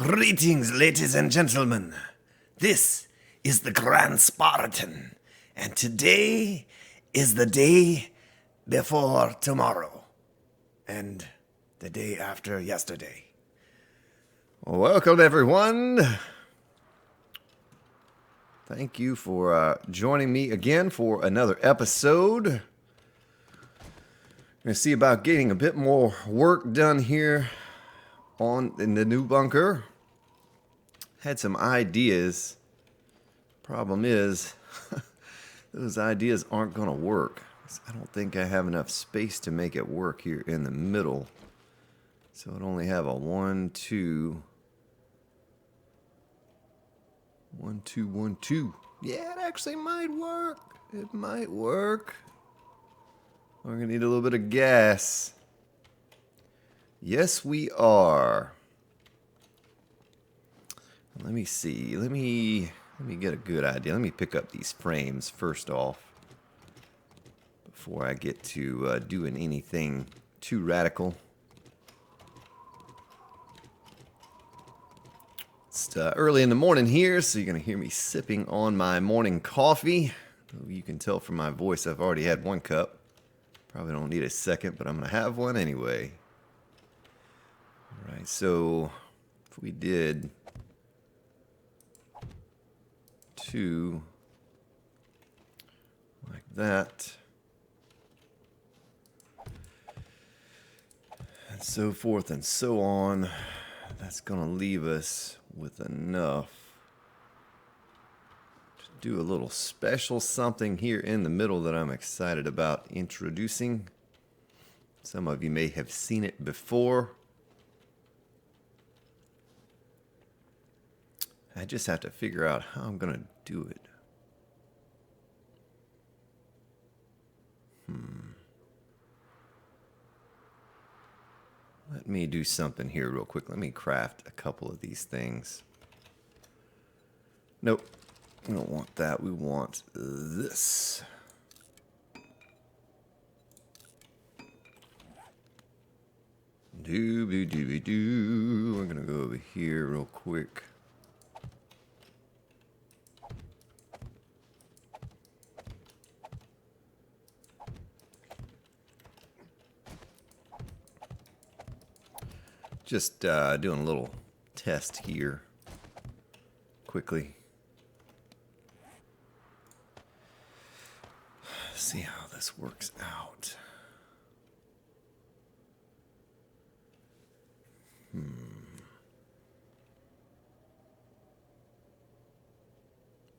Greetings, ladies and gentlemen. This is the Grand Spartan, and today is the day before tomorrow, and the day after yesterday. Welcome, everyone. Thank you for joining me again for another episode. I'm going to see about getting a bit more work done here in the new bunker. Had some ideas. Problem is, those ideas aren't going to work. I don't think I have enough space to make it work here in the middle. So I'd only have a 1, 2. 1, 2, 1, 2. Yeah, it actually might work. It might work. We're going to need a little bit of gas. Yes, we are. Let me see. Let me get a good idea. Let me pick up these frames first off before I get to doing anything too radical. It's early in the morning here, so you're going to hear me sipping on my morning coffee. You can tell from my voice I've already had 1 cup. Probably don't need a second, but I'm going to have one anyway. All right, so if we did 2 like that, and so forth and so on, that's going to leave us with enough to do a little special something here in the middle that I'm excited about introducing. Some of you may have seen it before. I just have to figure out how I'm going to do it. Let me do something here real quick. Let me craft a couple of these things. Nope. We don't want that. We want this. Dooby-dooby-doo. We're going to go over here real quick. Just doing a little test here quickly. See how this works out.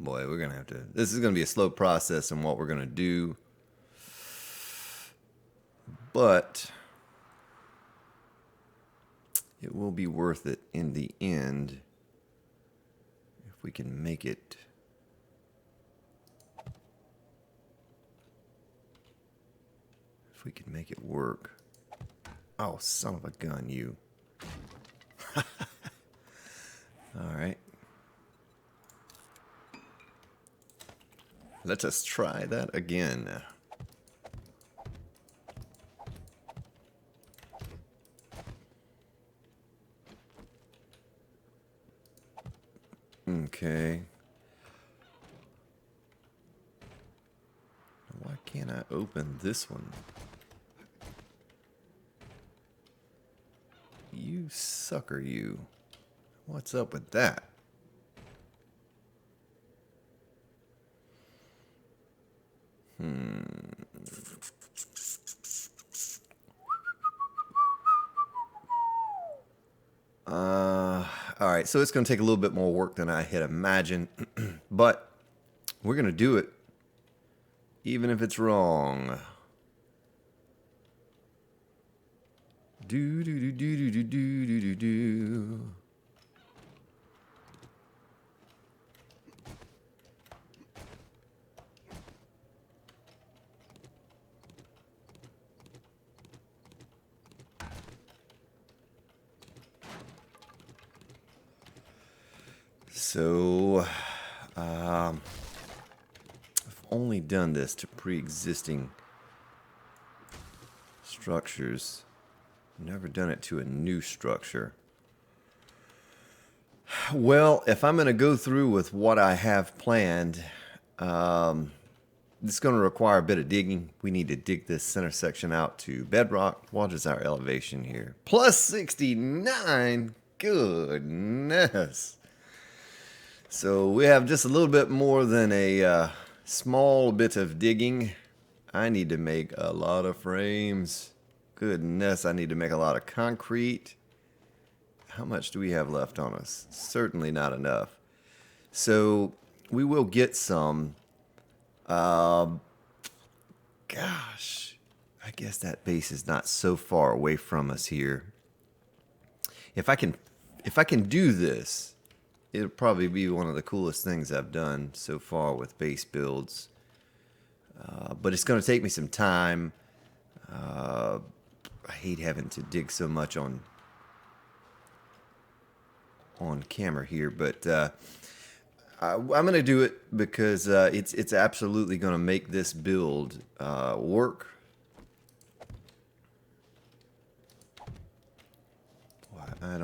Boy, we're going to have to... This is going to be a slow process in what we're going to do. But it will be worth it in the end if we can make it. If we can make it work. Oh, son of a gun, you. All right. Let us try that again. Okay. Why can't I open this one? You sucker, you. What's up with that? All right, so it's going to take a little bit more work than I had imagined, but we're going to do it, even if it's wrong. Do do do do do do do do do. So, I've only done this to pre-existing structures. Never done it to a new structure. Well, if I'm going to go through with what I have planned, it's going to require a bit of digging. We need to dig this center section out to bedrock. What is our elevation here? Plus 69. Goodness. So we have just a little bit more than a small bit of digging. I need to make a lot of frames. Goodness, I need to make a lot of concrete. How much do we have left on us? Certainly not enough. So we will get some. Gosh, I guess that base is not so far away from us here. If I can do this, it'll probably be one of the coolest things I've done so far with base builds. But it's going to take me some time. I hate having to dig so much on camera here, but I'm going to do it because it's absolutely going to make this build work. I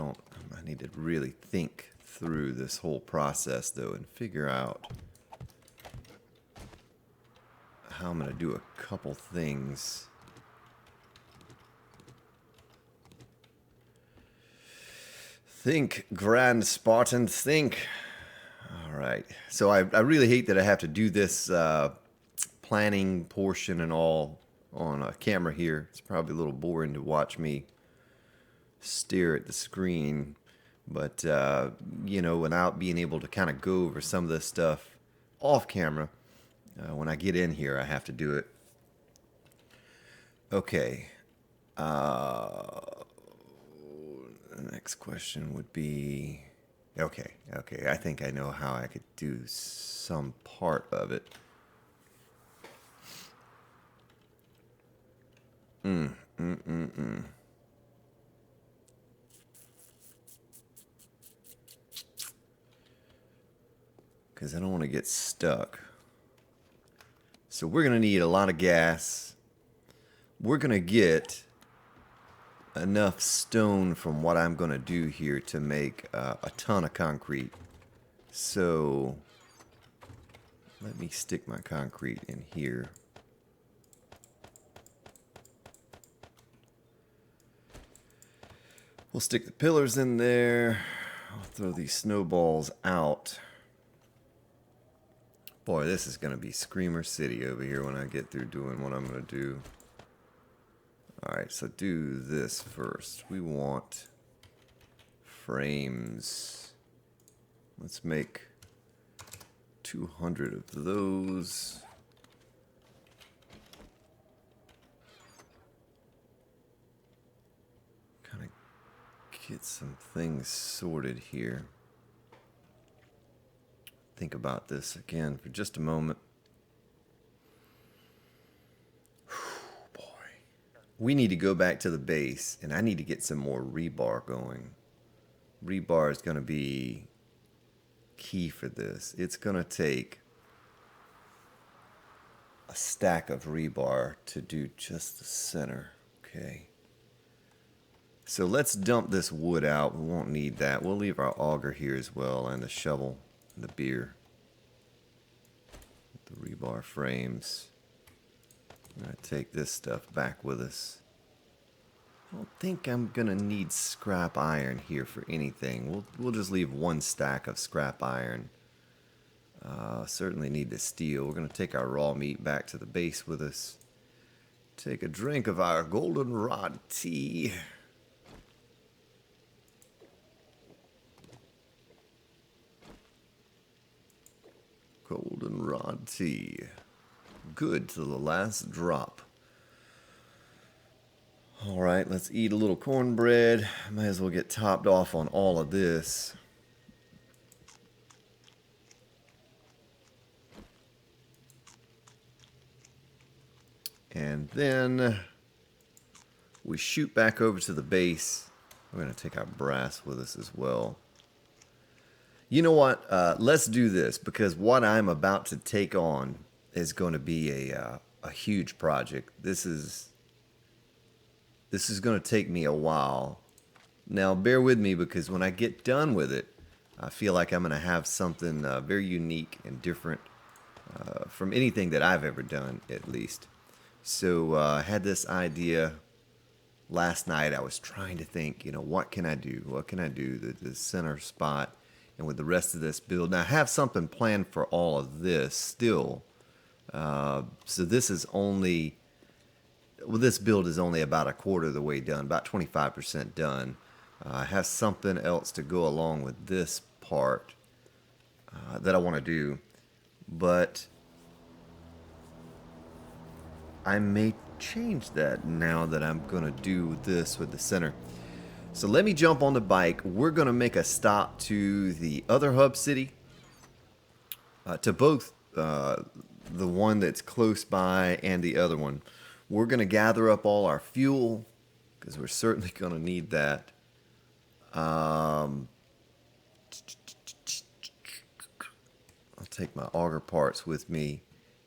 need to really think through this whole process though and figure out how I'm going to do a couple things. Think, Grand Spartan, think. All right. So I really hate that I have to do this planning portion and all on a camera here. It's probably a little boring to watch me stare at the screen. But, you know, without being able to kind of go over some of this stuff off camera, when I get in here, I have to do it. Okay. The next question would be, okay, I think I know how I could do some part of it. Because I don't want to get stuck. So we're going to need a lot of gas. We're going to get enough stone from what I'm going to do here to make a ton of concrete. So let me stick my concrete in here. We'll stick the pillars in there. I'll throw these snowballs out. Boy, this is going to be Screamer City over here when I get through doing what I'm going to do. Alright, so do this first. We want frames. Let's make 200 of those. Kind of get some things sorted here. Think about this again for just a moment. We need to go back to the base, and I need to get some more rebar going. Rebar is going to be key for this. It's going to take a stack of rebar to do just the center. Okay. So let's dump this wood out. We won't need that. We'll leave our auger here as well, and the shovel and the beer. The rebar frames. I'm going to take this stuff back with us. I don't think I'm going to need scrap iron here for anything. We'll just leave one stack of scrap iron. Certainly need the steel. We're going to take our raw meat back to the base with us. Take a drink of our goldenrod tea. Goldenrod tea. Good to the last drop. Alright, let's eat a little cornbread. Might as well get topped off on all of this. And then we shoot back over to the base. We're going to take our brass with us as well. You know what? Let's do this, because what I'm about to take on is going to be a huge project. This is going to take me a while. Now, bear with me, because when I get done with it, I feel like I'm going to have something very unique and different from anything that I've ever done, at least. So I had this idea last night. I was trying to think, what can I do? What can I do? The center spot and with the rest of this build. Now, I have something planned for all of this still. So this is only, well, this build is only about a quarter of the way done, about 25% done. I have something else to go along with this part that I want to do, but I may change that now that I'm going to do this with the center. So let me jump on the bike. We're going to make a stop to the other hub city, to both the one that's close by and the other one. We're going to gather up all our fuel because we're certainly going to need that. I'll take my auger parts with me,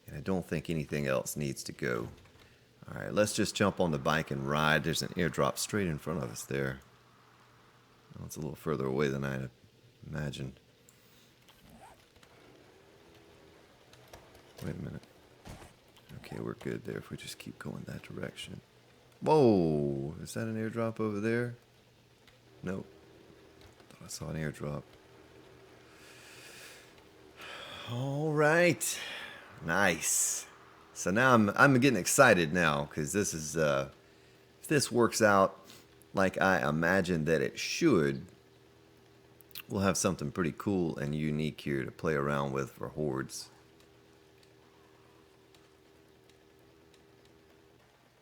and I don't think anything else needs to go. All right, let's just jump on the bike and ride. There's an airdrop straight in front of us there. Well, it's a little further away than I imagined. Wait a minute. Okay, we're good there if we just keep going that direction. Whoa, is that an airdrop over there? Nope. Thought I saw an airdrop. All right. Nice. So now I'm getting excited now because this is if this works out like I imagine that it should, we'll have something pretty cool and unique here to play around with for hordes.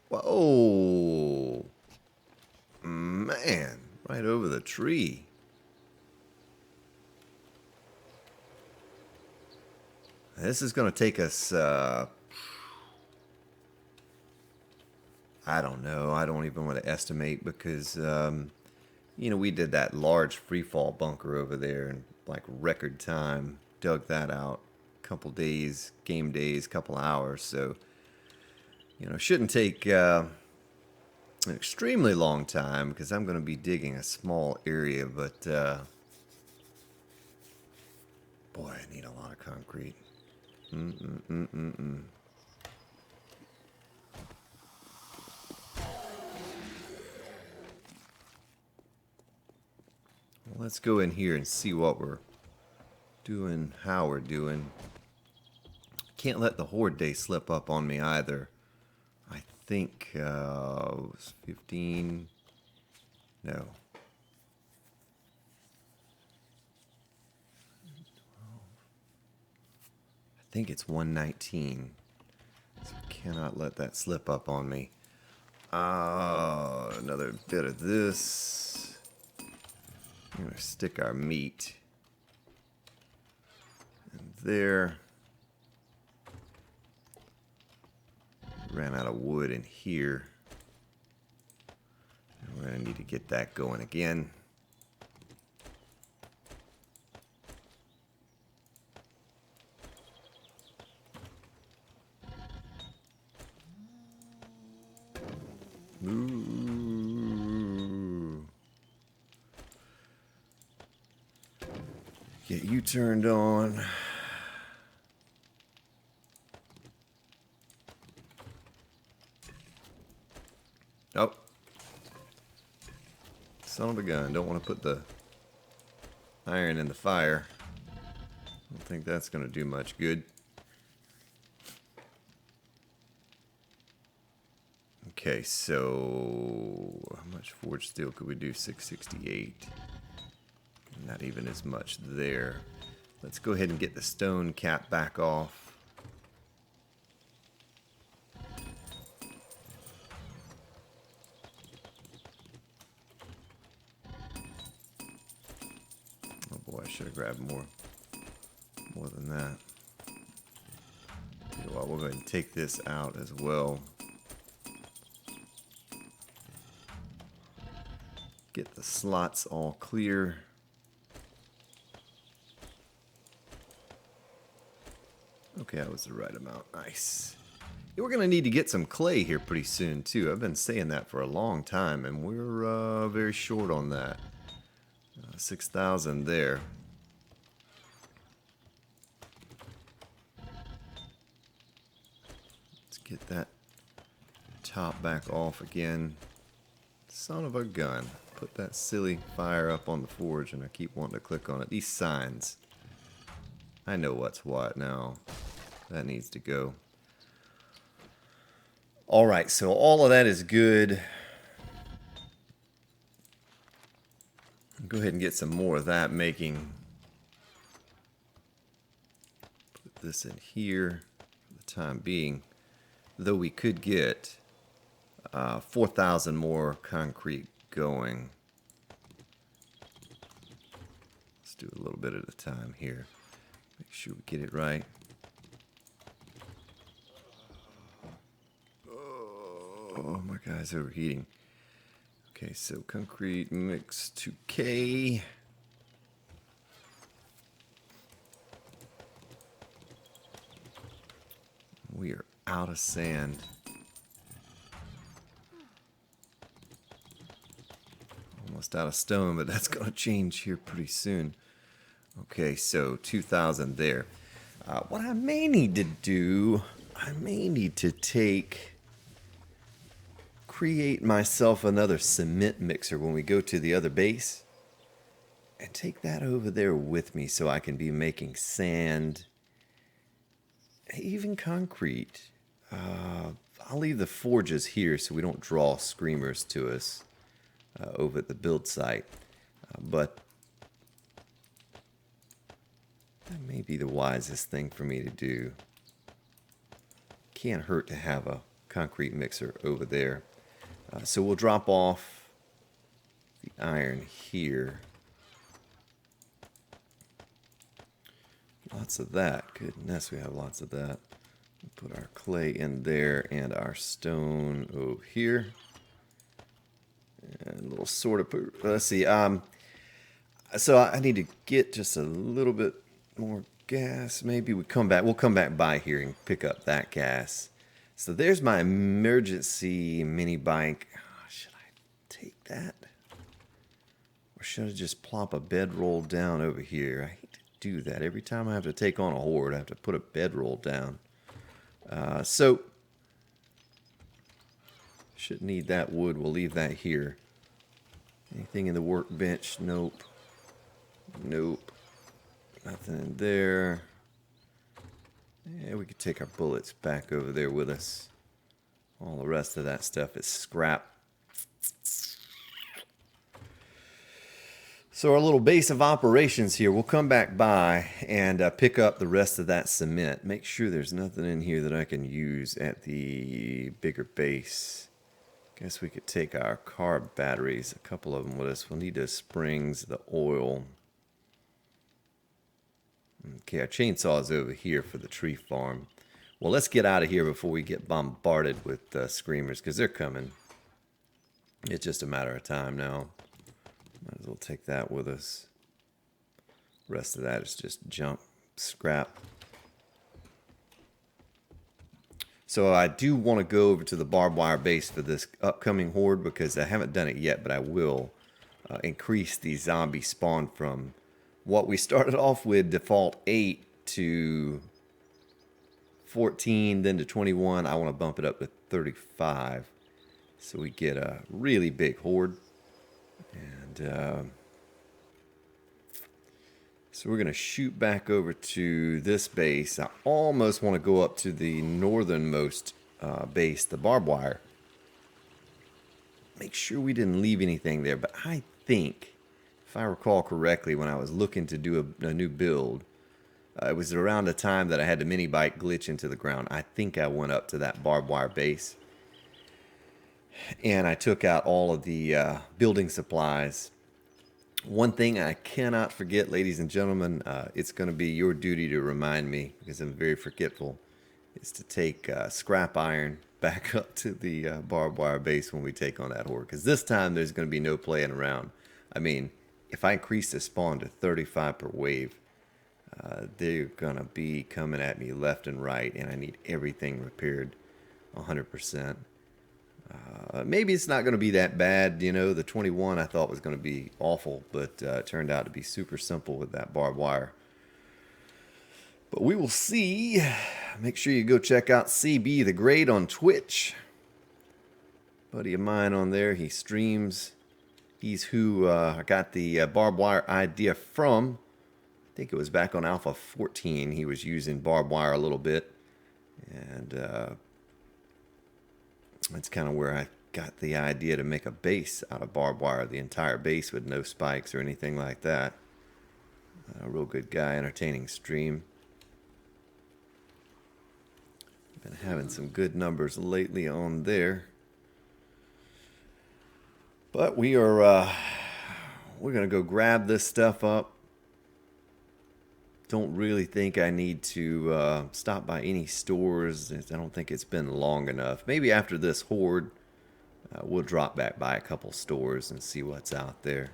Whoa, man, right over the tree. This is going to take us, I don't know. I don't even want to estimate because, we did that large free fall bunker over there in like record time. Dug that out. Couple days, game days, couple hours. So, shouldn't take an extremely long time because I'm going to be digging a small area. But, boy, I need a lot of concrete. Well, let's go in here and see what we're doing, how we're doing. Can't let the horde day slip up on me either. I think it was 15. No. I think it's 119. So cannot let that slip up on me. Another bit of this. I'm going to stick our meat in there. Ran out of wood in here. And we're going to need to get that going again. Ooh. Get you turned on. Oh. Son of a gun. Don't want to put the iron in the fire. I don't think that's going to do much good. Okay, so how much forged steel could we do? 668. Not even as much there. Let's go ahead and get the stone cap back off. Oh boy, I should have grabbed more than that. Well, we'll go ahead and take this out as well. Get the slots all clear. Okay, that was the right amount. Nice. Yeah, we're going to need to get some clay here pretty soon, too. I've been saying that for a long time, and we're very short on that. 6,000 there. Get that top back off again. Son of a gun. Put that silly fire up on the forge and I keep wanting to click on it. These signs. I know what's what now. That needs to go. Alright, so all of that is good. Go ahead and get some more of that making. Put this in here for the time being. Though we could get 4,000 more concrete going. Let's do a little bit at a time here. Make sure we get it right. Oh, my guy's overheating. Okay, so concrete mix 2K. We are out of sand. Almost out of stone, but that's going to change here pretty soon. Okay, so 2,000 there. What I may need to do, I may need to create myself another cement mixer when we go to the other base. And take that over there with me so I can be making sand, even concrete. I'll leave the forges here so we don't draw screamers to us over at the build site. But that may be the wisest thing for me to do. Can't hurt to have a concrete mixer over there. So we'll drop off the iron here. Lots of that. Goodness, we have lots of that. Put our clay in there and our stone over here. And a little sort of, let's see. So I need to get just a little bit more gas. Maybe we'll come back by here and pick up that gas. So there's my emergency mini bike. Oh, should I take that? Or should I just plop a bedroll down over here? I hate to do that. Every time I have to take on a horde, I have to put a bedroll down. So shouldn't need that wood. We'll leave that here. Anything in the workbench? Nope. Nope. Nothing in there. Yeah, we could take our bullets back over there with us. All the rest of that stuff is scrap. So our little base of operations here, we'll come back by and pick up the rest of that cement. Make sure there's nothing in here that I can use at the bigger base. Guess we could take our car batteries, a couple of them with us. We'll need the springs, the oil. Okay, our chainsaw is over here for the tree farm. Well, let's get out of here before we get bombarded with screamers, because they're coming. It's just a matter of time now. Might as well take that with us. The rest of that is just junk, scrap. So I do want to go over to the barbed wire base for this upcoming horde, because I haven't done it yet, but I will increase the zombie spawn from what we started off with, default 8 to 14, then to 21. I want to bump it up to 35 so we get a really big horde. And so we're going to shoot back over to this base. I almost want to go up to the northernmost base, the barbed wire. Make sure we didn't leave anything there, but I think, if I recall correctly, when I was looking to do a new build, it was around the time that I had the mini bike glitch into the ground. I think I went up to that barbed wire base and I took out all of the building supplies. One thing I cannot forget, ladies and gentlemen, it's going to be your duty to remind me, because I'm very forgetful, is to take scrap iron back up to the barbed wire base when we take on that horde, because this time there's going to be no playing around. I mean, if I increase the spawn to 35 per wave, they're going to be coming at me left and right, and I need everything repaired 100%. Maybe it's not going to be that bad. You know, the 21 I thought was going to be awful, but it turned out to be super simple with that barbed wire. But we will see. make sure you go check out CB the Great on Twitch. Buddy of mine on there, he streams. He's who I got the barbed wire idea from. I think it was back on Alpha 14. He was using barbed wire a little bit. And that's kind of where I got the idea to make a base out of barbed wire. The entire base with no spikes or anything like that. A real good guy, entertaining stream. Been having some good numbers lately on there. But we are we're gonna go grab this stuff up. Don't really think I need to stop by any stores. I don't think it's been long enough. Maybe after this horde, we'll drop back by a couple stores and see what's out there.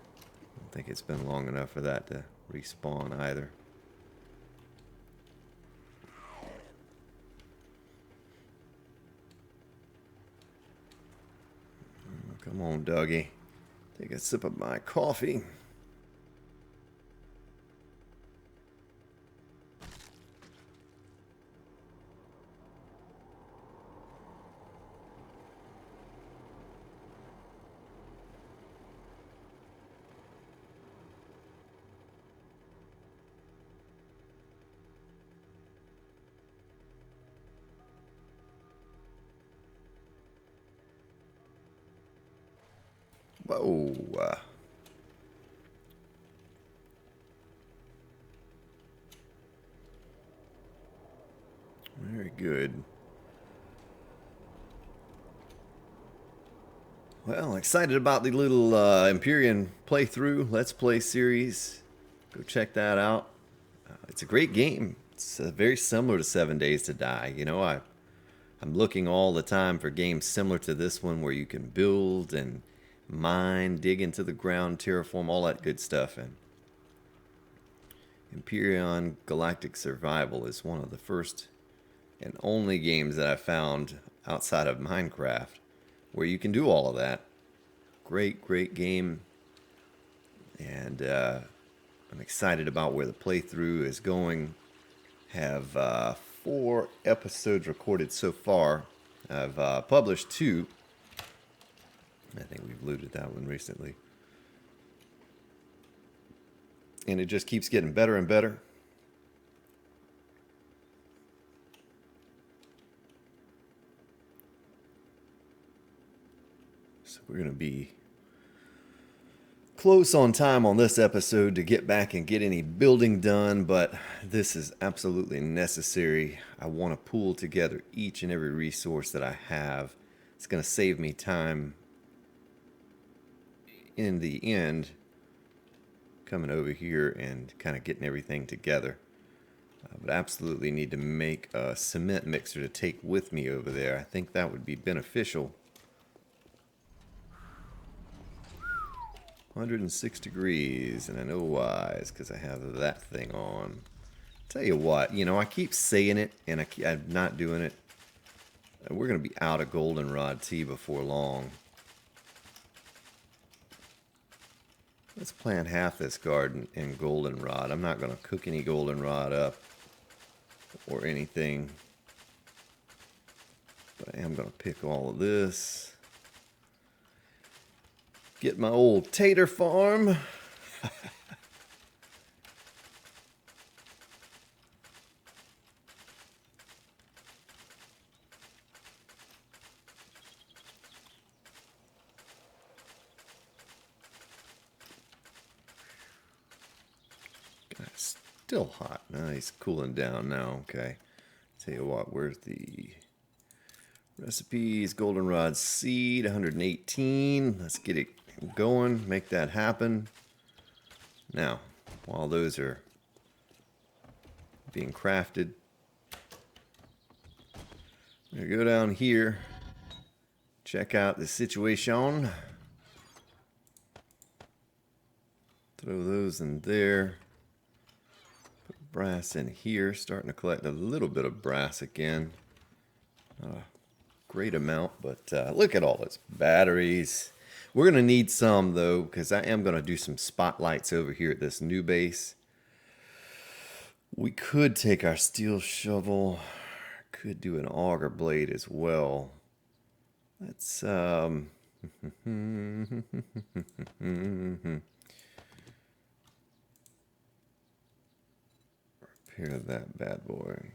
I don't think it's been long enough for that to respawn either. Come on, Dougie. Take a sip of my coffee. Whoa. Very good. Well, excited about the little Empyrean playthrough, Let's Play series. Go check that out. It's a great game. It's very similar to 7 Days to Die. You know, I'm looking all the time for games similar to this one where you can build and mine, dig into the ground, terraform, all that good stuff. And Empyrean Galactic Survival is one of the first and only games that I found outside of Minecraft where you can do all of that. Great, great game. And I'm excited about where the playthrough is going. Have 4 episodes recorded so far. I've published 2. I think we've looted that one recently. And it just keeps getting better and better. So we're going to be close on time on this episode to get back and get any building done, but this is absolutely necessary. I want to pool together each and every resource that I have. It's going to save me time in the end, coming over here and kind of getting everything together. But I absolutely need to make a cement mixer to take with me over there. I think that would be beneficial. 106 degrees, and I know why. It's because I have that thing on. Tell you what, you know, I keep saying it, and I'm not doing it. We're going to be out of goldenrod tea before long. Let's plant half this garden in goldenrod. I'm not going to cook any goldenrod up or anything. But I am going to pick all of this. Get my old tater farm. Still hot. No, he's cooling down now. Okay. Tell you what, where's the recipes? Goldenrod seed, 118. Let's get it going. Make that happen. Now, while those are being crafted, I'm going to go down here, check out the situation. Throw those in there. Brass in here, starting to collect a little bit of brass again. Not a great amount, but look at all those batteries. We're going to need some, though, because I am going to do some spotlights over here at this new base. We could take our steel shovel could do an auger blade as well. Let's repair that bad boy.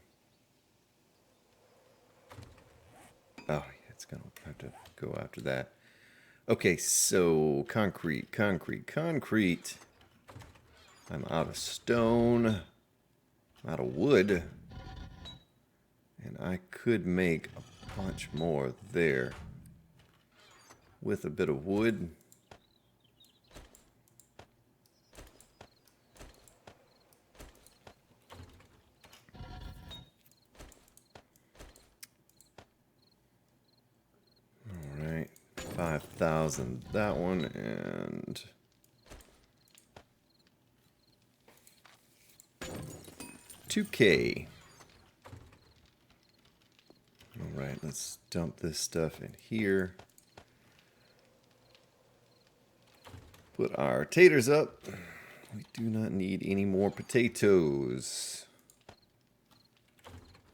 Oh, yeah, it's gonna have to go after that. Okay, so concrete. I'm out of stone. I'm out of wood. And I could make a bunch more there with a bit of wood. All right, 5,000 that one, and $2K. All right, let's dump this stuff in here. Put our taters up. We do not need any more potatoes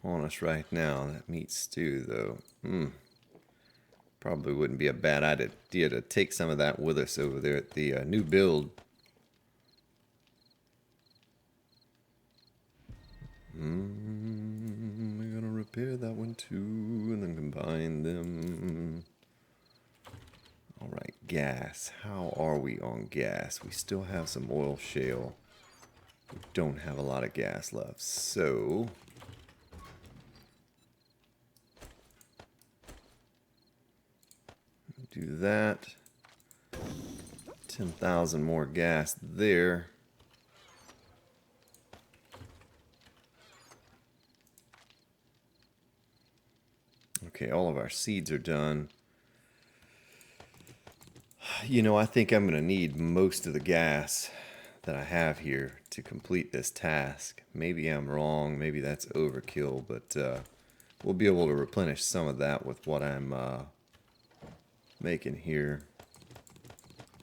on us right now. That meat stew, though. Probably wouldn't be a bad idea to take some of that with us over there at the new build. We're gonna repair that one too, and then combine them. All right, gas. How are we on gas? We still have some oil shale. We don't have a lot of gas left, so do that. 10,000 more gas there. Okay, all of our seeds are done. You know, I think I'm going to need most of the gas that I have here to complete this task. Maybe I'm wrong, maybe that's overkill, but we'll be able to replenish some of that with what I'm making here.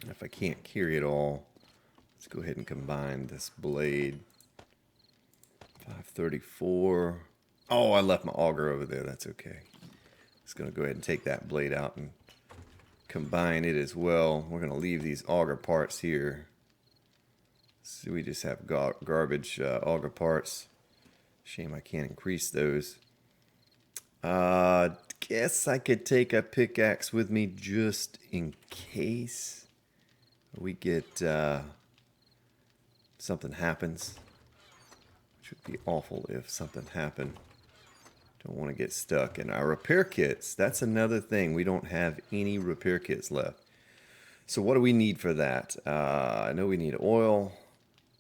If I can't carry it all, let's go ahead and combine this blade. 534. Oh, I left my auger over there. That's okay. Just going to go ahead and take that blade out and combine it as well. We're going to leave these auger parts here. So we just have garbage auger parts. Shame I can't increase those. Guess I could take a pickaxe with me just in case we get something happens. Which would be awful if something happened. Don't want to get stuck. And our repair kits, that's another thing. We don't have any repair kits left. So what do we need for that? I know we need oil,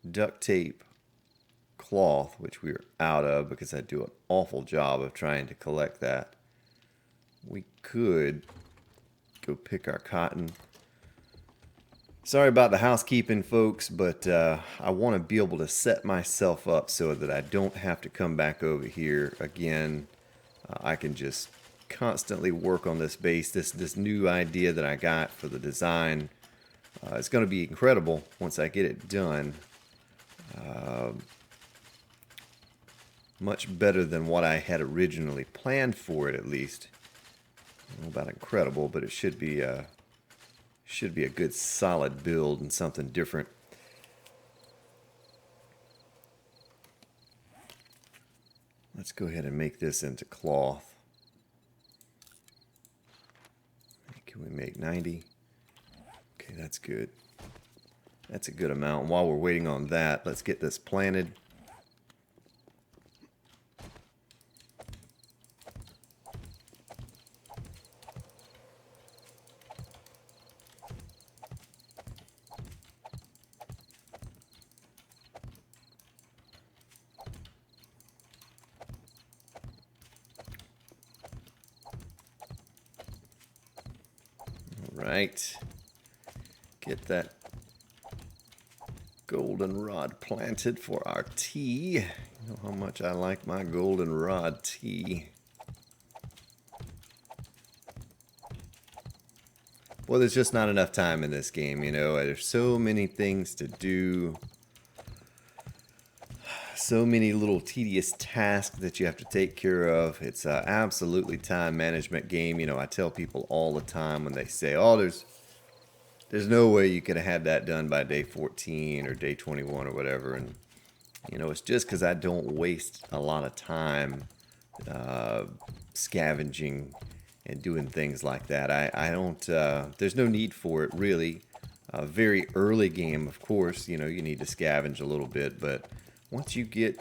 duct tape, cloth, which we're out of because I do an awful job of trying to collect that. We could go pick our cotton. Sorry about the housekeeping, folks, but I want to be able to set myself up so that I don't have to come back over here again. I can just constantly work on this base. This new idea that I got for the design, it's going to be incredible once I get it done. Much better than what I had originally planned for it, at least. I don't know about incredible, but it should be a good solid build and something different. Let's go ahead and make this into cloth. Can we make 90? Okay, that's good. That's a good amount. And while we're waiting on that, let's get this planted. Right. Get that goldenrod planted for our tea. You know how much I like my goldenrod tea. Well, there's just not enough time in this game, you know. There's so many things to do. so many little tedious tasks that you have to take care of. It's a absolutely time management game. You know, I tell people all the time when they say, "Oh, there's no way you could have had that done by day 14 or day 21 or whatever." And you know, it's just because I don't waste a lot of time uh, scavenging and doing things like that. I don't. There's no need for it really. A very early game, of course, you know, you need to scavenge a little bit, but once you get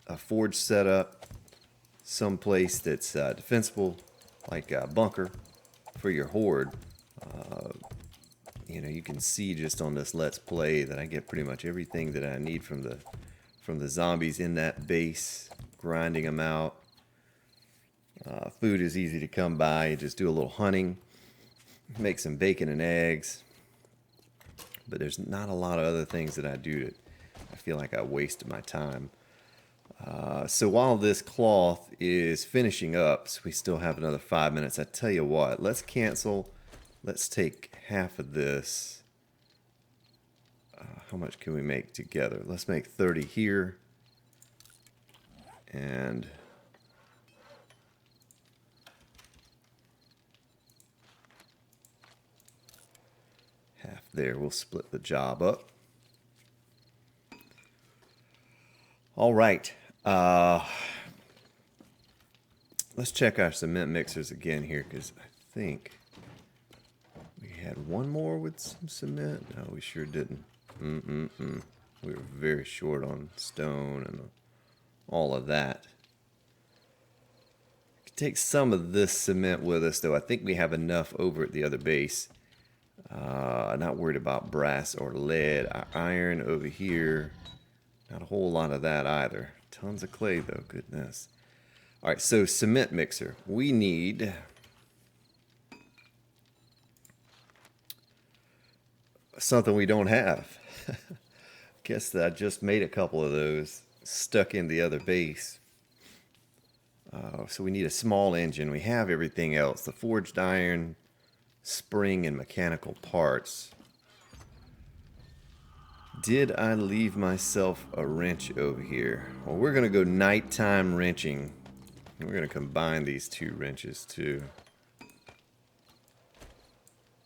a forge set up someplace that's defensible, like a bunker for your horde, uh, you know, you can see just on this Let's Play that I get pretty much everything that I need from the zombies in that base, grinding them out. Food is easy to come by. You just do a little hunting, make some bacon and eggs. But there's not a lot of other things that I do that I feel like I wasted my time. So while this cloth is finishing up, so we still have another 5 minutes, I tell you what, let's cancel. Let's take half of this. How much can we make together? Let's make 30 here. And half there. We'll split the job up. All right. Let's check our cement mixers again here, because I think we had one more with some cement. No, we sure didn't. We were very short on stone and all of that. Take some of this cement with us, though. I think we have enough over at the other base. Not worried about brass or lead. Our iron over here. Not a whole lot of that either. Tons of clay, though. Goodness. All right, so cement mixer. We need something we don't have. Guess that I just made a couple of those stuck in the other base. So we need a small engine. We have everything else. The forged iron, spring, and mechanical parts. Did I leave myself a wrench over here? Well, we're going to go nighttime wrenching. We're going to combine these two wrenches too.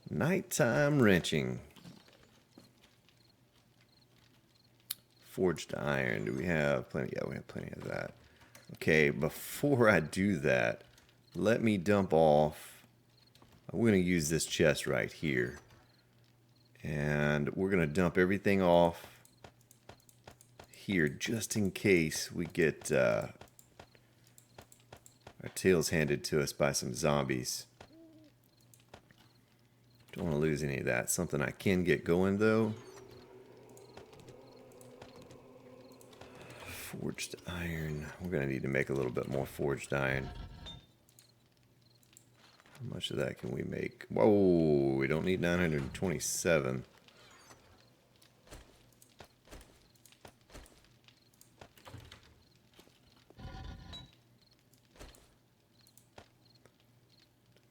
Nighttime wrenching. Forged iron. Do we have plenty? Yeah, we have plenty of that. Okay, before I do that, let me dump off. We're going to use this chest right here. And we're going to dump everything off here just in case we get our tails handed to us by some zombies. Don't want to lose any of that. Something I can get going, though. Forged iron. We're going to need to make a little bit more forged iron. How much of that can we make? Whoa, we don't need 927.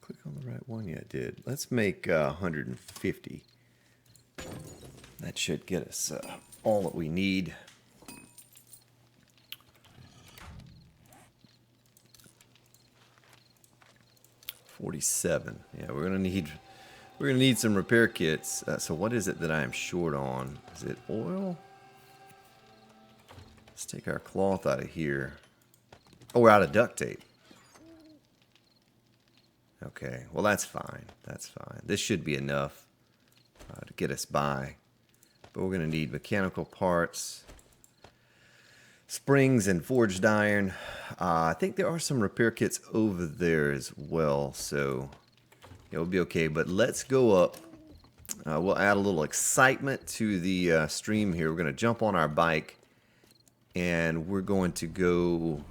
Click on the right one. Yeah, it did. Let's make 150. That should get us all that we need. $47. Yeah, we're gonna need some repair kits. So what is it that I am short on? Is it oil? Let's take our cloth out of here. Oh, we're out of duct tape. Okay, well that's fine. That's fine. This should be enough to get us by. But we're gonna need mechanical parts, springs, and forged iron. I think there are some repair kits over there as well, so it'll be okay. But let's go up. We'll add a little excitement to the stream here. We're going to jump on our bike, and we're going to go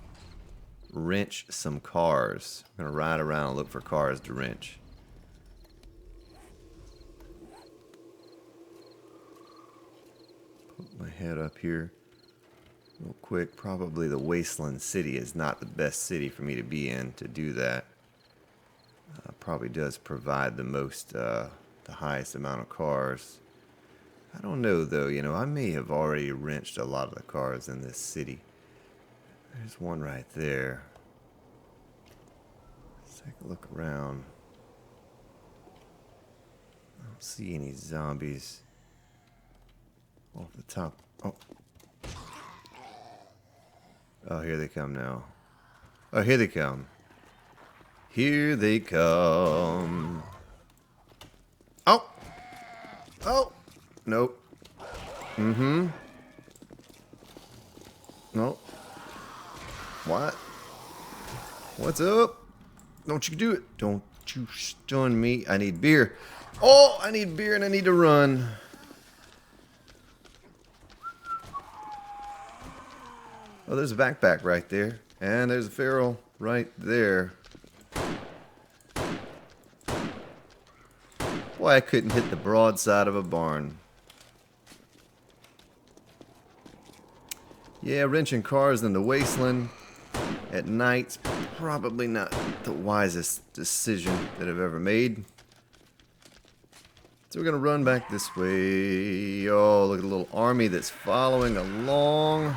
wrench some cars. We're going to ride around and look for cars to wrench. Put my head up here real quick. Probably the Wasteland City is not the best city for me to be in to do that. Probably does provide the most, the highest amount of cars. I don't know though, you know, I may have already wrenched a lot of the cars in this city. There's one right there. Let's take a look around. I don't see any zombies off the top. Oh. Oh, here they come now. Oh, here they come. Here they come. Oh! Oh! Nope. Mm-hmm. Nope. What? What's up? Don't you do it. Don't you stun me. I need beer. Oh, I need beer and I need to run. Oh, there's a backpack right there. And there's a feral right there. Boy, I couldn't hit the broadside of a barn. Yeah, wrenching cars in the wasteland at night's probably not the wisest decision that I've ever made. So we're going to run back this way. Oh, look at the little army that's following along.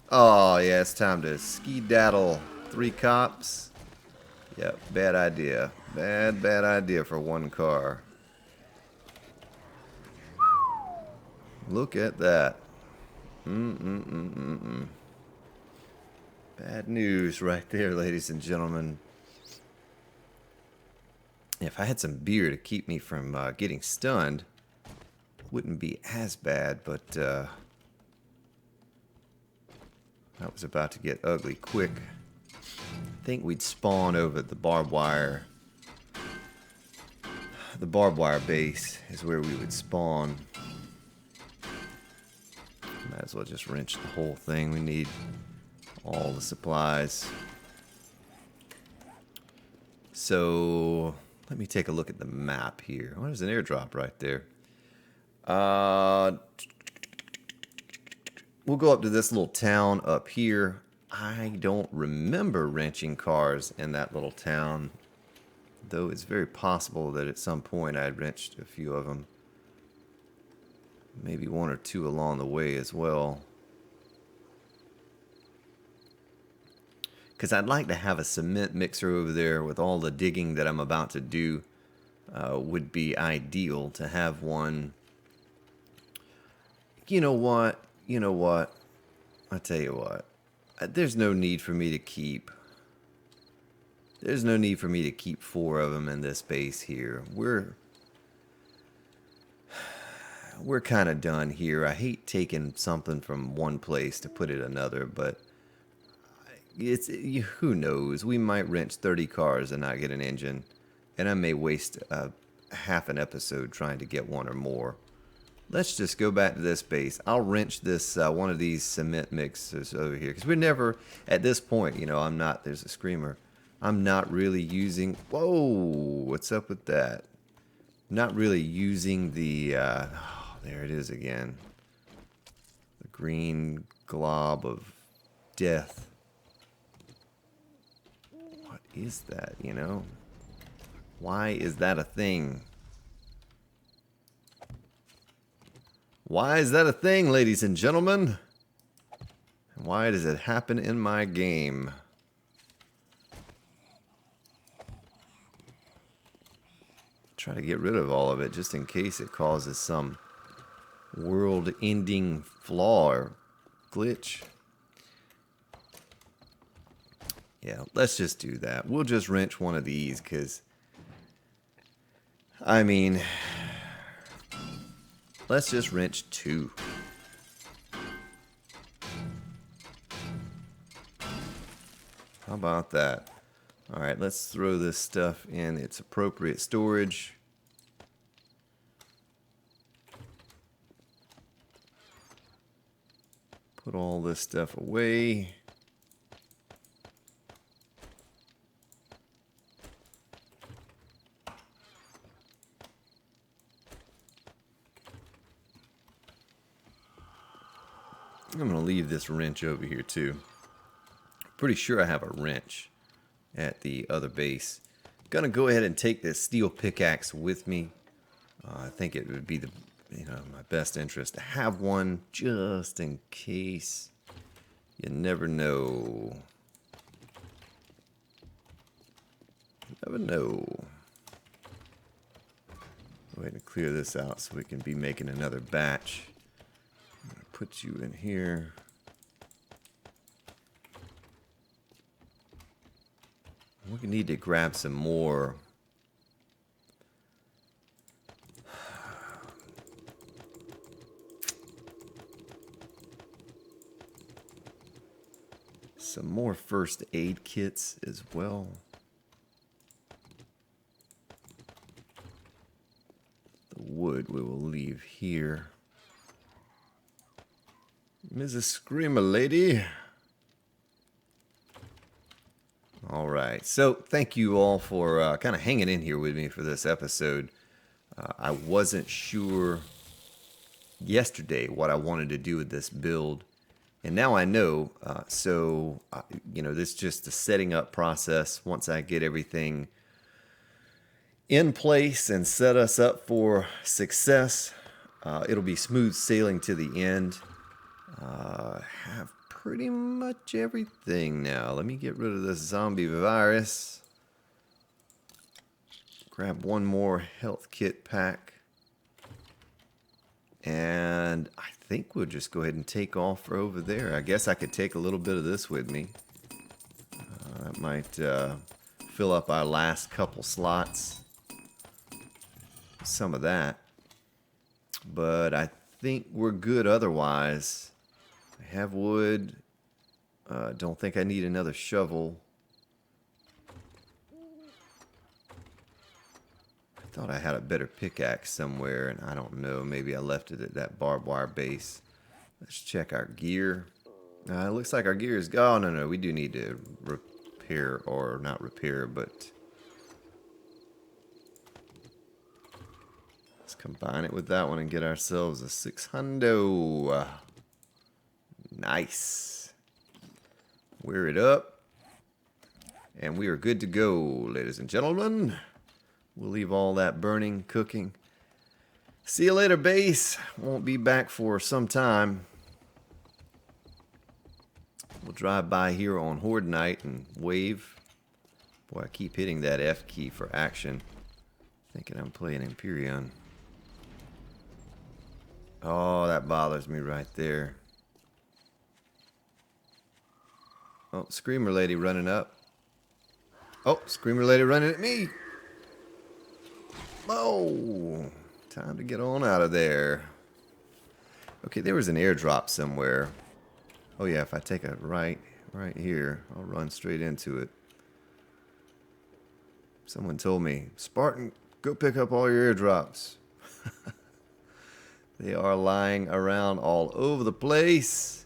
Oh, yeah, it's time to ski-daddle. 3 cops. Yep, bad idea. Bad idea for one car. Look at that. Bad news right there, ladies and gentlemen. If I had some beer to keep me from getting stunned, it wouldn't be as bad, but that was about to get ugly quick. I think we'd spawn over the barbed wire. The barbed wire base is where we would spawn. Might as well just wrench the whole thing. We need all the supplies. So let me take a look at the map here. Oh, there's an airdrop right there. We'll go up to this little town up here. I don't remember wrenching cars in that little town, though it's very possible that at some point I had wrenched a few of them. Maybe 1 or 2 along the way as well. Because I'd like to have a cement mixer over there with all the digging that I'm about to do. Would be ideal to have one. You know what? You know what? I'll tell you what. There's no need for me to keep... There's no need for me to keep 4 of them in this base here. We're kind of done here. I hate taking something from one place to put it another, but who knows? We might wrench 30 cars and not get an engine, and I may waste half an episode trying to get one or more. Let's just go back to this base. I'll wrench this one of these cement mixers over here, because we're never at this point. You know, I'm not. There's a screamer. I'm not really using. Whoa! What's up with that? Not really using the. There it is again. The green glob of death. What is that, you know? Why is that a thing? Why is that a thing, ladies and gentlemen? And why does it happen in my game? Try to get rid of all of it just in case it causes some world-ending flaw or glitch. Yeah, let's just do that. We'll just wrench one of these because, I mean, let's just wrench 2. How about that? All right, let's throw this stuff in its appropriate storage. Put all this stuff away. I'm going to leave this wrench over here too. Pretty sure I have a wrench at the other base. Gonna go ahead and take this steel pickaxe with me. I think it would be my best interest to have one just in case. You never know. Never know. Go ahead and clear this out so we can be making another batch. I'm gonna put you in here. We need to grab some more. Some more first aid kits as well. The wood we will leave here. Mrs. Screamer Lady. All right, so thank you all for kind of hanging in here with me for this episode. I wasn't sure yesterday what I wanted to do with this build, and now I know. You know, this is just the setting up process. Once I get everything in place and set us up for success, it'll be smooth sailing to the end. Have pretty much everything now. Let me get rid of this zombie virus. Grab one more health kit pack. And I think we'll just go ahead and take off for over there. I guess I could take a little bit of this with me. That might fill up our last couple slots. Some of that. But I think we're good otherwise. I have wood. Don't think I need another shovel. I thought I had a better pickaxe somewhere, and I don't know. Maybe I left it at that barbed wire base. Let's check our gear. It looks like our gear is gone. Oh, no, we do need to repair, or not repair, but let's combine it with that one and get ourselves a 600. Nice. Wear it up. And we are good to go, ladies and gentlemen. We'll leave all that burning, cooking. See you later, base. Won't be back for some time. We'll drive by here on Horde Night and wave. Boy, I keep hitting that F key for action. Thinking I'm playing Empyrean. Oh, that bothers me right there. Oh, Screamer Lady running up. Oh, Screamer Lady running at me. Oh, time to get on out of there. Okay, there was an airdrop somewhere. Oh yeah, if I take a right here, I'll run straight into it. Someone told me, Spartan, go pick up all your airdrops. They are lying around all over the place.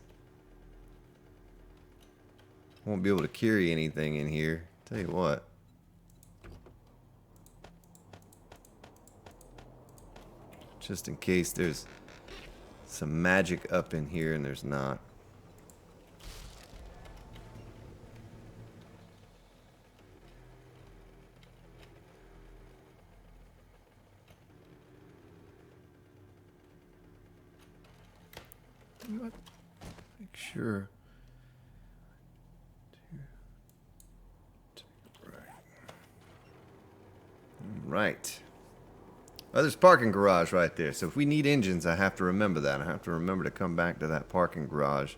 Won't be able to carry anything in here. Tell you what. Just in case there's some magic up in here and there's not. What? Make sure. Right. Oh, there's a parking garage right there. So if we need engines, I have to remember that. I have to remember to come back to that parking garage.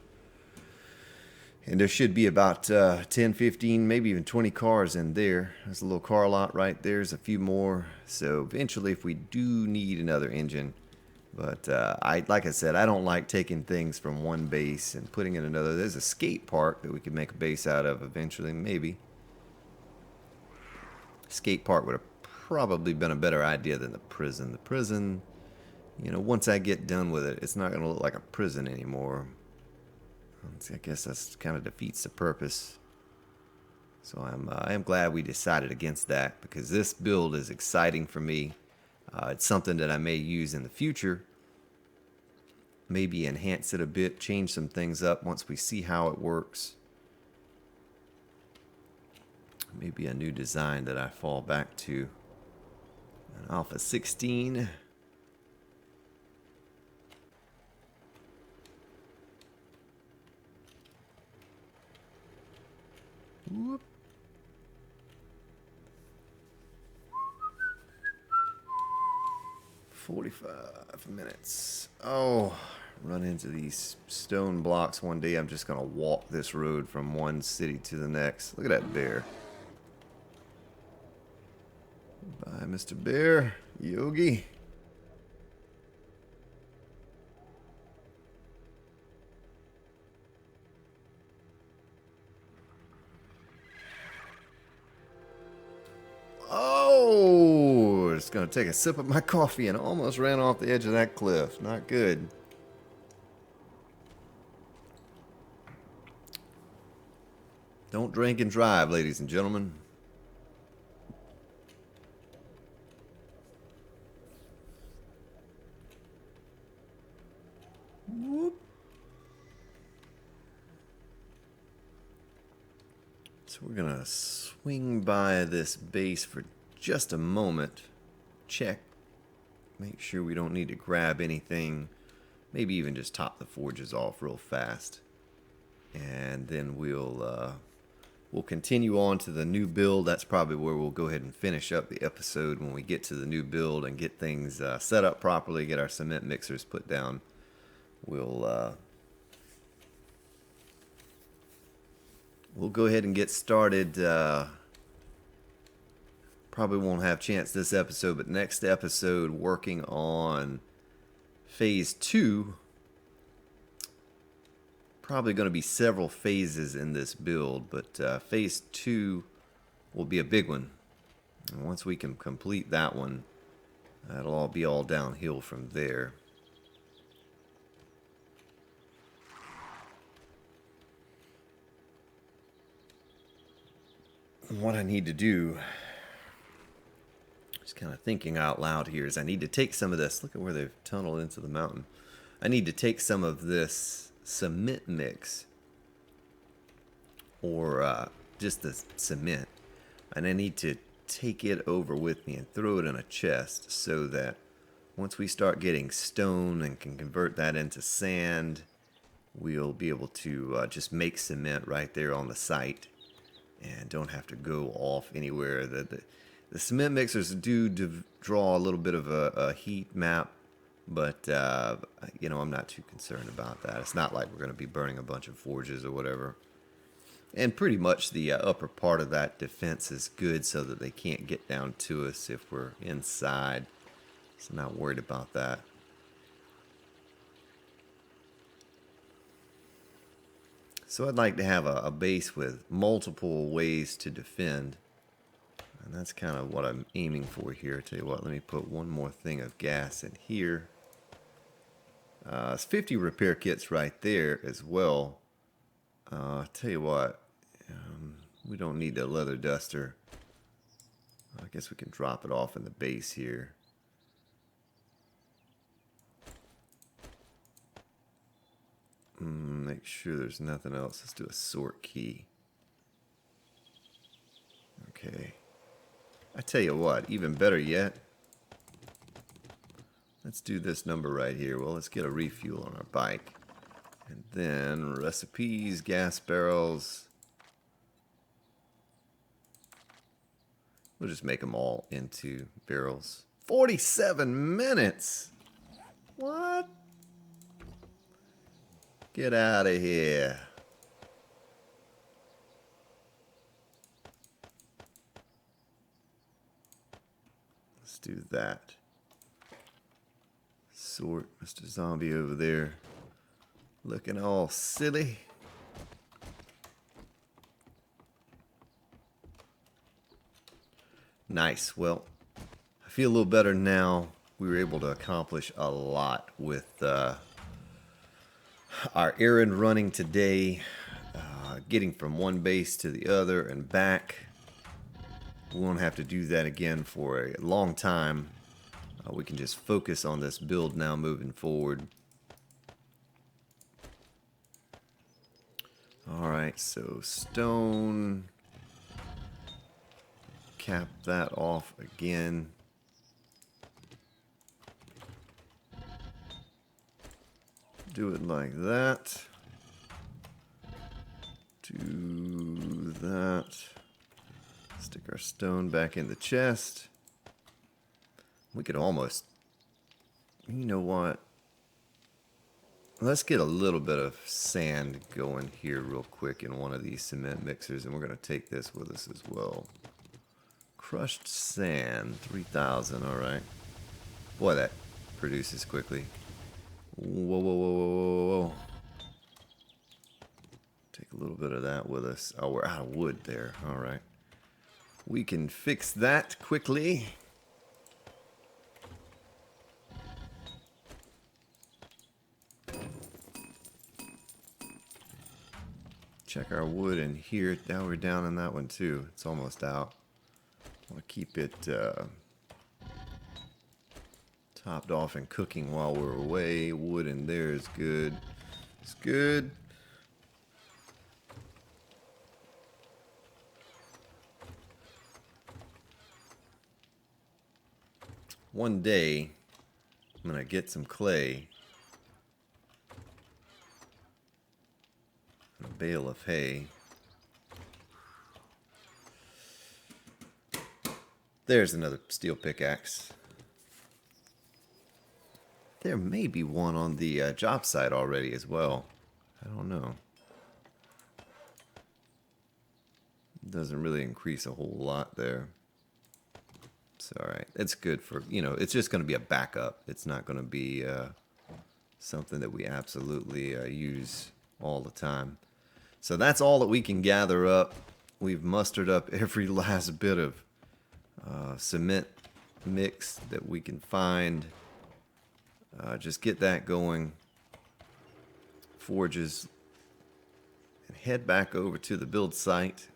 And there should be about 10, 15, maybe even 20 cars in there. There's a little car lot right there. There's a few more. So eventually, if we do need another engine. But like I said, I don't like taking things from one base and putting in another. There's a skate park that we could make a base out of eventually, maybe. Skate park would have probably been a better idea than the prison. The prison, you know, once I get done with it, it's not going to look like a prison anymore. I guess that kind of defeats the purpose. So I am glad we decided against that, because this build is exciting for me. It's something that I may use in the future. Maybe enhance it a bit, change some things up once we see how it works. Maybe a new design that I fall back to. An Alpha 16. Whoop. 45 minutes. Oh, run into these stone blocks one day. I'm just going to walk this road from one city to the next. Look at that bear. Bye, Mr. Bear. Yogi. Oh, just going to take a sip of my coffee and almost ran off the edge of that cliff. Not good. Don't drink and drive, ladies and gentlemen. Whoop. So we're going to swing by this base for just a moment. Check. Make sure we don't need to grab anything. Maybe even just top the forges off real fast. And then we'll continue on to the new build. That's probably where we'll go ahead and finish up the episode when we get to the new build and get things set up properly, get our cement mixers put down. We'll go ahead and get started. Probably won't have a chance this episode, but next episode working on phase 2. Probably going to be several phases in this build, but phase 2 will be a big one. And once we can complete that one, that'll all be all downhill from there. What I need to do, just kind of thinking out loud here, is I need to take some of this. Look at where they've tunneled into the mountain. I need to take some of this cement mix, or just the cement, and I need to take it over with me and throw it in a chest so that once we start getting stone and can convert that into sand, we'll be able to just make cement right there on the site and don't have to go off anywhere. The cement mixers do draw a little bit of a heat map, but you know, I'm not too concerned about that. It's not like we're going to be burning a bunch of forges or whatever. And pretty much the upper part of that defense is good so that they can't get down to us if we're inside. So I'm not worried about that. So I'd like to have a base with multiple ways to defend. And that's kind of what I'm aiming for here. Tell you what, let me put one more thing of gas in here. It's 50 repair kits right there as well. Tell you what, we don't need the leather duster. I guess we can drop it off in the base here. Make sure there's nothing else. Let's do a sort key. Okay. I tell you what, even better yet, let's do this number right here. Well, let's get a refuel on our bike. And then recipes, gas barrels. We'll just make them all into barrels. 47 minutes! What? Get out of here. Let's do that. Sort Mr. Zombie over there. Looking all silly. Nice. Well, I feel a little better now. We were able to accomplish a lot with our errand running today, getting from one base to the other and back. We won't have to do that again for a long time. We can just focus on this build now moving forward. Alright, so stone. Cap that off again. Do it like that. Do that. Stick our stone back in the chest. We could almost... You know what? Let's get a little bit of sand going here real quick in one of these cement mixers, and we're going to take this with us as well. Crushed sand, 3,000, alright. Boy, that produces quickly. Whoa, whoa, whoa, whoa, whoa, whoa. Take a little bit of that with us. Oh, we're out of wood there. Alright. We can fix that quickly. Check our wood in here. Now we're down in that one too. It's almost out. I want to keep it topped off and cooking while we're away. Wood in there is good. It's good. One day, I'm going to get some clay. And a bale of hay. There's another steel pickaxe. There may be one on the job site already as well. I don't know. Doesn't really increase a whole lot there. It's alright. It's good for, you know, it's just going to be a backup. It's not going to be something that we absolutely use all the time. So that's all that we can gather up. We've mustered up every last bit of cement mix that we can find. Just get that going. Forges. And head back over to the build site.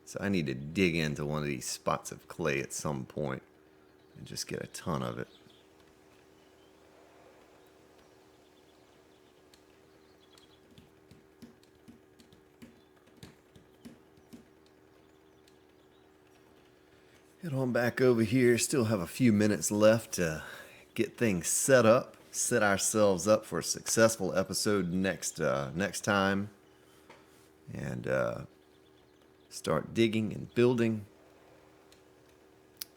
So I need to dig into one of these spots of clay at some point and just get a ton of it. Head on back over here. Still have a few minutes left to get things set up. Set ourselves up for a successful episode next time. And start digging and building.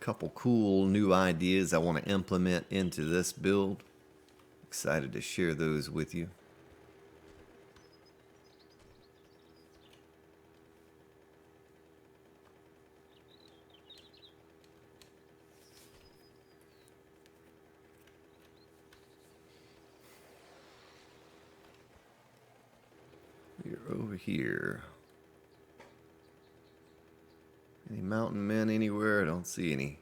A couple cool new ideas I want to implement into this build. Excited to share those with you. We're over here. Any mountain men anywhere? I don't see any.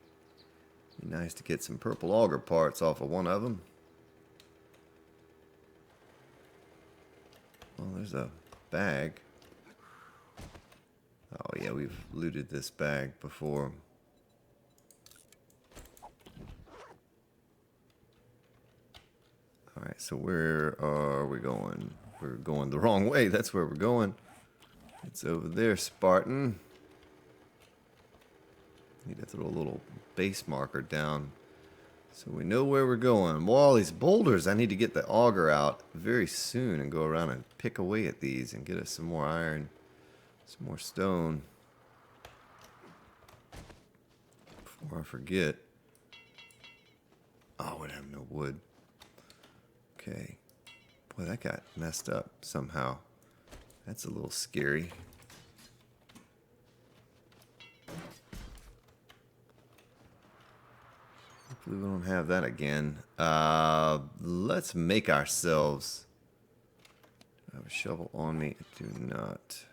Be nice to get some purple auger parts off of one of them. Well, there's a bag. Oh yeah, we've looted this bag before. Alright, so where are we going? We're going the wrong way. That's where we're going. It's over there, Spartan. Need to throw a little base marker down so we know where we're going. Well, all these boulders, I need to get the auger out very soon and go around and pick away at these and get us some more iron, some more stone. Before I forget. Oh, we have no wood. Okay. Boy, that got messed up somehow. That's a little scary. Hopefully we don't have that again. Let's make ourselves... I have a shovel on me. I do not.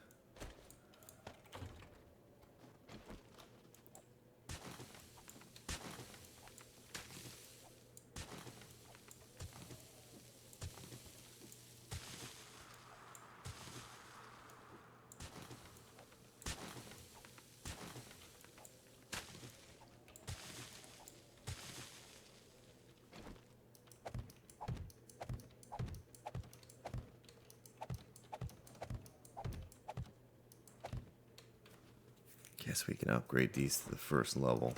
Guess we can upgrade these to the first level.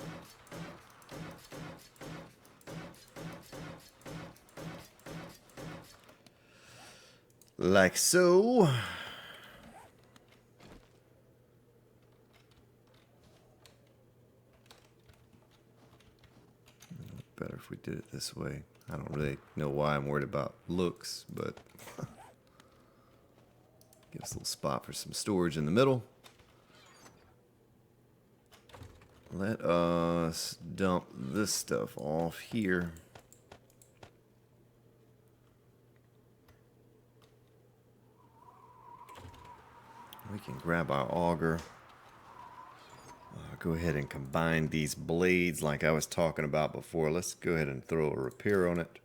Like so. did it this way. I don't really know why I'm worried about looks, but give us a little spot for some storage in the middle. Let us dump this stuff off here. We can grab our auger. Go ahead and combine these blades like I was talking about before. Let's go ahead and throw a repair on it.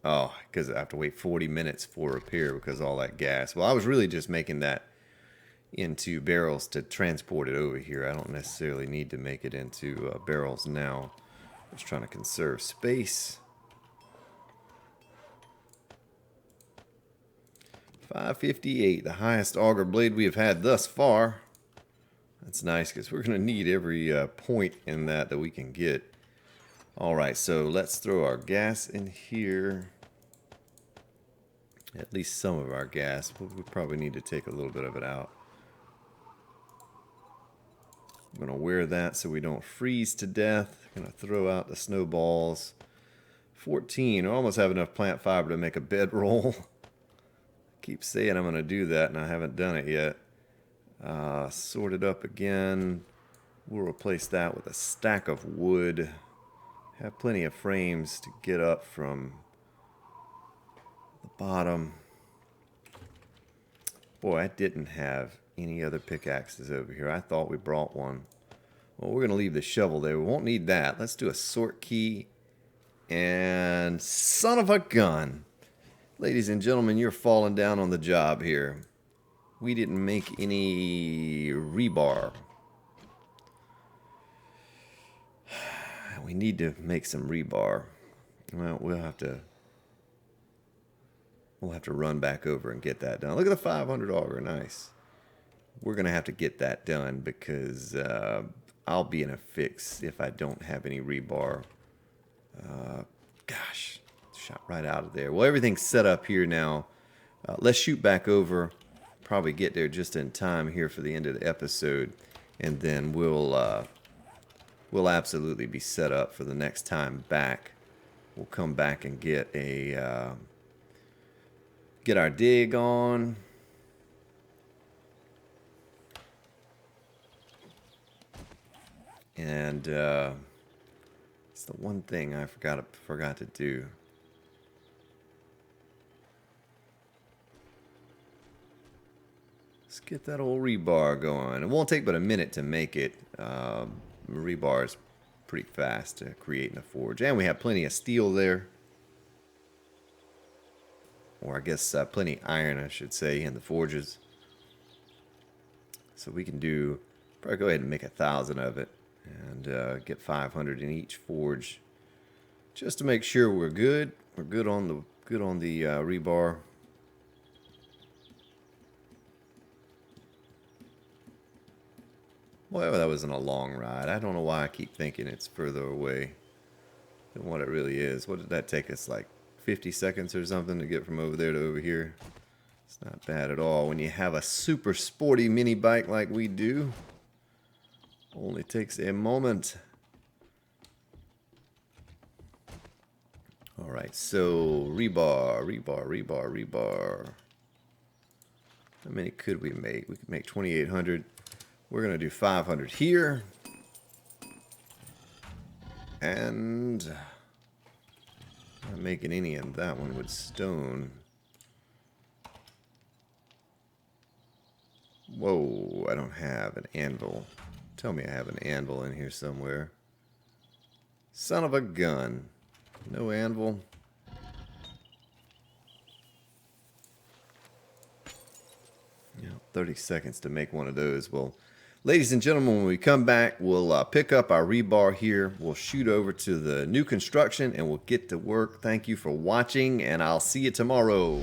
Oh, because I have to wait 40 minutes for repair because of all that gas. Well, I was really just making that into barrels to transport it over here. I don't necessarily need to make it into barrels now. Just trying to conserve space. 558, the highest auger blade we have had thus far. That's nice because we're going to need every point in that we can get. Alright, so let's throw our gas in here. At least some of our gas, but we probably need to take a little bit of it out. I'm going to wear that so we don't freeze to death. I'm going to throw out the snowballs. 14, I almost have enough plant fiber to make a bedroll. Keep saying I'm going to do that, and I haven't done it yet. Sort it up again. We'll replace that with a stack of wood. Have plenty of frames to get up from the bottom. Boy, I didn't have any other pickaxes over here. I thought we brought one. Well, we're going to leave the shovel there. We won't need that. Let's do a sort key. And son of a gun. Ladies and gentlemen, you're falling down on the job here. We didn't make any rebar. We need to make some rebar. Well, we'll have to run back over and get that done. Look at the 500 auger, nice. We're gonna have to get that done because I'll be in a fix if I don't have any rebar. Gosh. Shot right out of there. Well, everything's set up here now. Let's shoot back over. Probably get there just in time here for the end of the episode, and then we'll absolutely be set up for the next time back. We'll come back and get our dig on. And it's the one thing I forgot to do. Let's get that old rebar going. It won't take but a minute to make it. Rebar is pretty fast to create in a forge. And we have plenty of steel there. Or I guess plenty of iron, I should say, in the forges. So we can probably go ahead and make 1,000 of it. And get 500 in each forge. Just to make sure we're good. We're good on the rebar. Well, that wasn't a long ride. I don't know why I keep thinking it's further away than what it really is. What did that take us, like 50 seconds or something to get from over there to over here? It's not bad at all. When you have a super sporty mini bike like we do, only takes a moment. Alright, so rebar. How many could we make? We could make 2,800. We're going to do 500 here. And not making any of that one with stone. Whoa, I don't have an anvil. Tell me I have an anvil in here somewhere. Son of a gun. No anvil. Yeah, 30 seconds to make one of those. Well, ladies and gentlemen, when we come back, we'll pick up our rebar here. We'll shoot over to the new construction and we'll get to work. Thank you for watching, and I'll see you tomorrow.